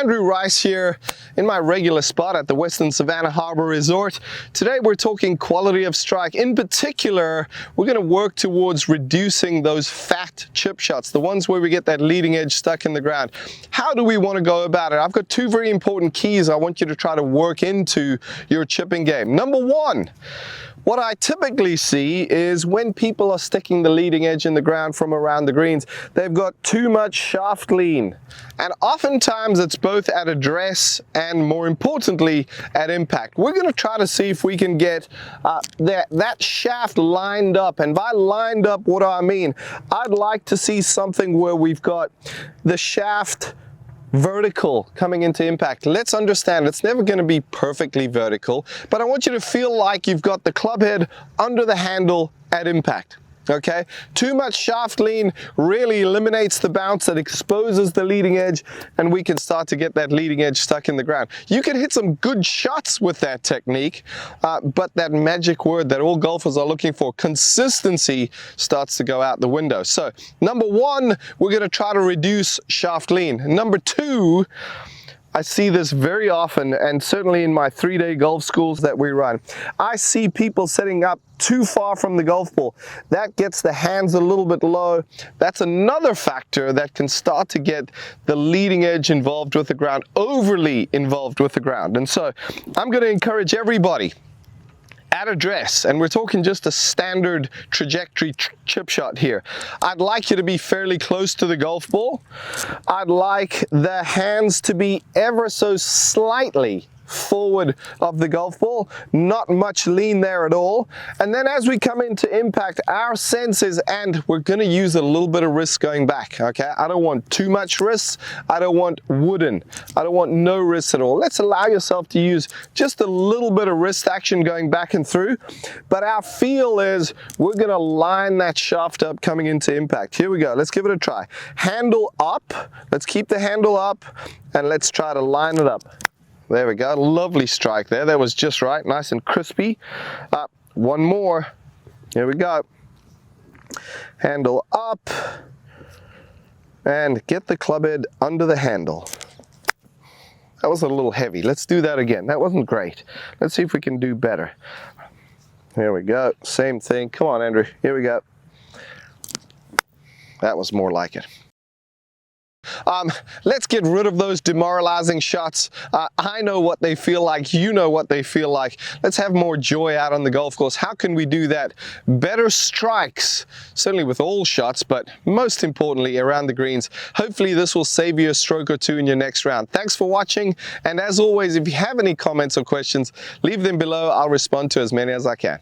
Andrew Rice here in my regular spot at the Western Savannah Harbor Resort. Today we're talking quality of strike. In particular, we're going to work towards reducing those fat chip shots, the ones where we get that leading edge stuck in the ground. How do we want to go about it? I've got two very important keys I want you to try to work into your chipping game. Number one, what I typically see is when people are sticking the leading edge in the ground from around the greens, they've got too much shaft lean. And oftentimes it's both at address and, more importantly, at impact. We're going to try to see if we can get that shaft lined up. And by lined up, what do I mean? I'd like to see something where we've got the shaft vertical coming into impact. Let's understand it's never going to be perfectly vertical, but I want you to feel like you've got the club head under the handle at impact. Okay, too much shaft lean really eliminates the bounce, that exposes the leading edge, and we can start to get that leading edge stuck in the ground. You can hit some good shots with that technique, but that magic word that all golfers are looking for, consistency, starts to go out the window. So number one, we're going to try to reduce shaft lean. Number two, I see this very often, and certainly in my 3-day golf schools that we run, I see people setting up too far from the golf ball. That gets the hands a little bit low. That's another factor that can start to get the leading edge involved with the ground, overly involved with the ground. And so I'm going to encourage everybody at address, and we're talking just a standard trajectory chip shot here. I'd like you to be fairly close to the golf ball. I'd like the hands to be ever so slightly forward of the golf ball, not much lean there at all. And then as we come into impact, our sense is, and we're going to use a little bit of wrist going back. Okay, I don't want too much wrist. I don't want wooden. I don't want no wrist at all. Let's allow yourself to use just a little bit of wrist action going back and through, but our feel is we're going to line that shaft up coming into impact. Here we go. Let's give it a try. Handle up. Let's keep the handle up, and let's try to line it up. There we go, lovely strike there. That was just right, nice and crispy. One more, here we go. Handle up, and get the club head under the handle. That was a little heavy. Let's do that again. That wasn't great. Let's see if we can do better. Here we go, same thing. Come on, Andrew, here we go. That was more like it. Let's get rid of those demoralizing shots. I know what they feel like. You know what they feel like. Let's have more joy out on the golf course. How can we do that? Better strikes, certainly with all shots, but most importantly around the greens. Hopefully this will save you a stroke or two in your next round. Thanks for watching. And as always, if you have any comments or questions, leave them below. I'll respond to as many as I can.